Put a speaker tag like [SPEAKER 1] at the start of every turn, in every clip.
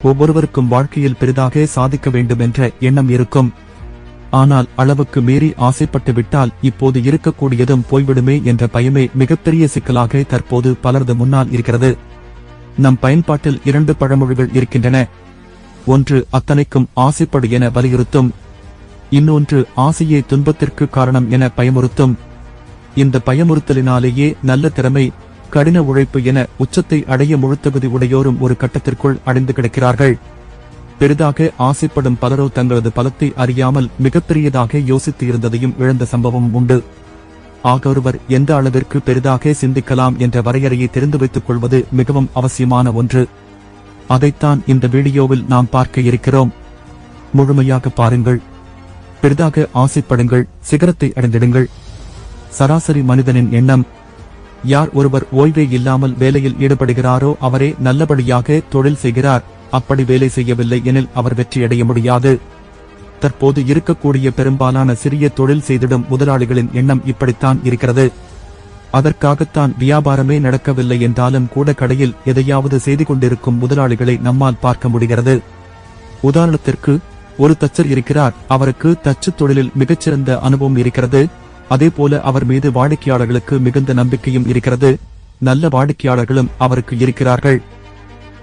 [SPEAKER 1] ஒவ்வொருவருக்கும் வாழ்க்கையில் பெரிதாக சாதிக்க வேண்டும் என்ற எண்ணம் இருக்கும். ஆனால் அளவுக்கு மீறி ஆசைப்பட்டு விட்டால் இப்போது இருக்கக்கூடியதும் போய்விடுமே என்ற பயமே மிகப்பெரிய சிக்கலாக தற்போது பலரது முன்னால் இருக்கிறது. நம் பயன்பாட்டில் 2 பழமொழிகள் இருக்கின்றன. ஒன்று அத்தனைக்கும் ஆசைப்படு என வலியுறுத்தும், இன்னொன்று ஆசையே துன்பத்திற்கு காரணம் என பயமுறுத்தும். இந்த பயமுறுத்தலினாலேயே நல்ல திறமை, கடின உழைப்பு என உச்சத்தை அடைய முழுத்தகுதி உடையோரும் ஒரு கட்டத்திற்குள் அடைந்து கிடக்கிறார்கள். பெரிதாக ஆசைப்படும் பலரோ தங்களது பலத்தை அறியாமல் மிகப்பெரியதாக யோசித்து இருந்ததையும் இழந்த சம்பவம் உண்டு. ஆக ஒருவர் எந்த அளவிற்கு பெரிதாக சிந்திக்கலாம் என்ற வரையறையை தெரிந்து வைத்துக் கொள்வது மிகவும் அவசியமான ஒன்று. அதைத்தான் இந்த வீடியோவில் நாம் பார்க்க இருக்கிறோம். முழுமையாக பாருங்கள். பெரிதாக ஆசைப்படுங்கள், சிகரத்தை அடைந்திடுங்கள். சராசரி மனிதனின் எண்ணம், யார் ஒருவர் ஓய்வே இல்லாமல் வேலையில் ஈடுபடுகிறாரோ அவரே நல்லபடியாக தொழில் செய்கிறார், அப்படி வேலை செய்யவில்லை எனில் அவர் வெற்றியடைய முடியாது. தற்போது இருக்கக்கூடிய பெரும்பாலான சிறிய தொழில் செய்திடும் முதலாளிகளின் எண்ணம் இப்படித்தான் இருக்கிறது. அதற்காகத்தான் வியாபாரமே நடக்கவில்லை என்றாலும் கூட கடையில் எதையாவது செய்து கொண்டிருக்கும் முதலாளிகளை நம்மால் பார்க்க முடிகிறது. உதாரணத்திற்கு, ஒரு தச்சர் இருக்கிறார். அவருக்கு தச்சு தொழிலில் மிகச்சிறந்த அனுபவம் இருக்கிறது. அதேபோல அவர் மீது வாடிக்கையாளர்களுக்கு மிகுந்த நம்பிக்கையும் இருக்கிறது. நல்ல வாடிக்கையாளர்களும் அவருக்கு இருக்கிறார்கள்.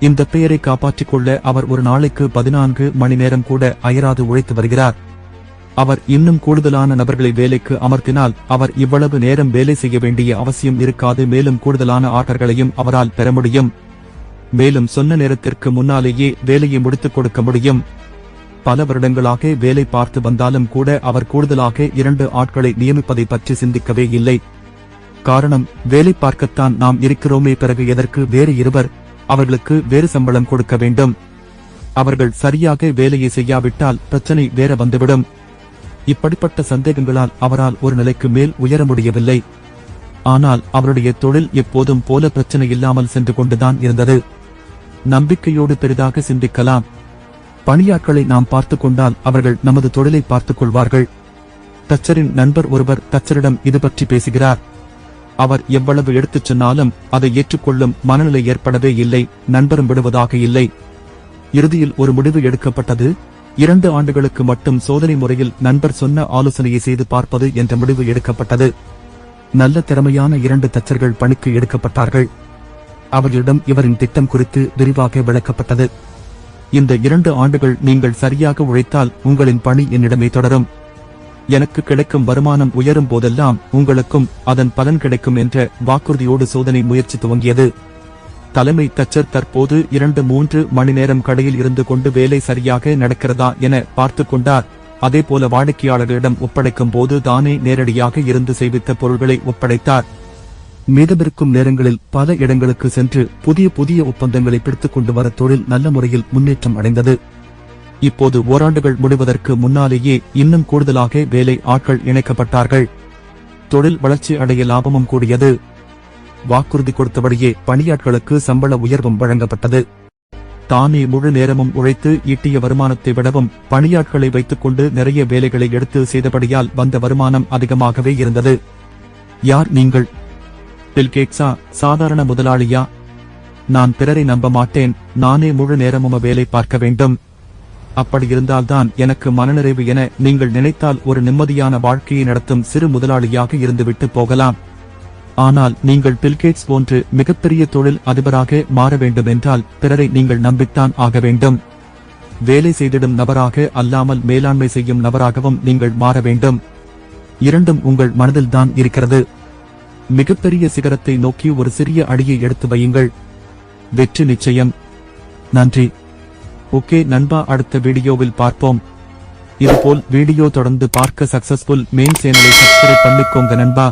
[SPEAKER 1] இந்த பெயரை காப்பாற்றிக் கொள்ள அவர் ஒரு நாளைக்கு 14 மணி நேரம் கூட அயராது உழைத்து வருகிறார். அவர் இன்னும் கூடுதலான நபர்களை வேலைக்கு அமர்த்தினால் அவர் இவ்வளவு நேரம் வேலை செய்ய வேண்டிய அவசியம் இருக்காது. மேலும் கூடுதலான ஆர்டர்களையும் அவரால் பெற முடியும். மேலும் சொன்ன நேரத்திற்கு முன்னாலேயே வேலையை முடித்துக் கொடுக்க முடியும். பல வருடங்களாக வேலை பார்த்து வந்தாலும் கூட அவர் கூடுதலாக 2 ஆட்களை நியமிப்பதை பற்றி சிந்திக்கவே இல்லை. காரணம், வேலை பார்க்கத்தான் நாம் இருக்கிறோமே, பிறகு எதற்கு வேறு 2 அவர்களுக்கு வேறு சம்பளம் கொடுக்க வேண்டும்? அவர்கள் சரியாக வேலையை செய்யாவிட்டால் பிரச்சனை வேற வந்துவிடும். இப்படிப்பட்ட சந்தேகங்களால் அவரால் ஒரு நிலைக்கு மேல் உயர முடியவில்லை. ஆனால் அவருடைய தொழில் எப்போதும் போல பிரச்சனை இல்லாமல் சென்று கொண்டுதான் இருந்தது. நம்பிக்கையோடு பெரிதாக சிந்திக்கலாம். பணியாட்களை நாம் பார்த்துக் கொண்டால் அவர்கள் நமது தொழிலை பார்த்துக் கொள்வார்கள். தச்சரின் நண்பர் ஒருவர் தச்சரிடம் இது பற்றி பேசுகிறார். அவர் எவ்வளவு எடுத்துச் சொன்னாலும் அதை ஏற்றுக்கொள்ளும் மனநிலை ஏற்படவே இல்லை. நண்பரும் விடுவதாக இல்லை. இறுதியில் ஒரு முடிவு எடுக்கப்பட்டது. 2 ஆண்டுகளுக்கு மட்டும் சோதனை முறையில் நண்பர் சொன்ன ஆலோசனையை செய்து பார்ப்பது என்ற முடிவு எடுக்கப்பட்டது. நல்ல திறமையான 2 தச்சர்கள் பணிக்கு எடுக்கப்பட்டார்கள். அவர்களிடம் இவரின் திட்டம் குறித்து விரிவாக விளக்கப்பட்டது. இந்த 2 ஆண்டுகள் நீங்கள் சரியாக உழைத்தால் உங்களின் பணி என்னிடமே தொடரும். எனக்கு கிடைக்கும் வருமானம் உயரும் போதெல்லாம் உங்களுக்கும் அதன் பலன் கிடைக்கும் என்ற வாக்குறுதியோடு சோதனை முயற்சி துவங்கியது. தலைமை தச்சர் தற்போது 2-3 மணி நேரம் கடையில் இருந்து கொண்டு வேலை சரியாக நடக்கிறதா என பார்த்து கொண்டார். அதேபோல வாடிக்கையாளர்களிடம் ஒப்படைக்கும் போது தானே நேரடியாக இருந்து செய்வித்த பொருள்களை ஒப்படைத்தார். மீதமிருக்கும் நேரங்களில் பல இடங்களுக்கு சென்று புதிய ஒப்பந்தங்களை பிடித்துக் கொண்டு வர தொழில் நல்ல முறையில் முன்னேற்றம் அடைந்தது. இப்போது ஓராண்டுகள் முடிவதற்கு முன்னாலேயே இன்னும் கூடுதலாக வேலை ஆட்கள் இணைக்கப்பட்டார்கள். தொழில் வளர்ச்சி அடைய லாபமும் கூடியது. வாக்குறுதி கொடுத்தபடியே பணியாட்களுக்கு சம்பள உயர்வும் வழங்கப்பட்டது. தானே முழு நேரமும் உழைத்து ஈட்டிய வருமானத்தை விடவும் பணியாட்களை வைத்துக் கொண்டு நிறைய வேலைகளை எடுத்து செய்தபடியால் வந்த வருமானம் அதிகமாகவே இருந்தது. யார் நீங்கள்? பில் கேட்ஸா? சாதாரண முதலாளியா? நான் பிறரை நம்ப மாட்டேன். நானே முழு நேரமும் வேலை பார்க்க வேண்டும். அப்படி இருந்தால்தான் எனக்கு மனநிறைவு என நீங்கள் நினைத்தால் ஒரு நிம்மதியான வாழ்க்கையை நடத்தும் சிறு முதலாளியாக இருந்துவிட்டு போகலாம். ஆனால் நீங்கள் பில்கேட்ஸ் போன்று மிகப்பெரிய தொழில் அதிபராக மாற வேண்டும் என்றால் பிறரை நீங்கள் நம்பித்தான் ஆக வேண்டும். வேலை செய்திடும் நபராக அல்லாமல் மேலாண்மை செய்யும் நபராகவும் நீங்கள் மாற வேண்டும். 2ம் உங்கள் மனதில்தான் இருக்கிறது. மிகப்பெரிய சிகரத்தை நோக்கி ஒரு சிறிய அடியை எடுத்து வையுங்கள். வெற்றி நிச்சயம். நன்றி. ஓகே நண்பா, அடுத்த வீடியோவில் பார்ப்போம். இதுபோல் வீடியோ தொடர்ந்து பார்க்க சக்சஸ்ஃபுல் மெயின் சேனலை சப்ஸ்கிரைப் பண்ணிக்கோங்க நண்பா.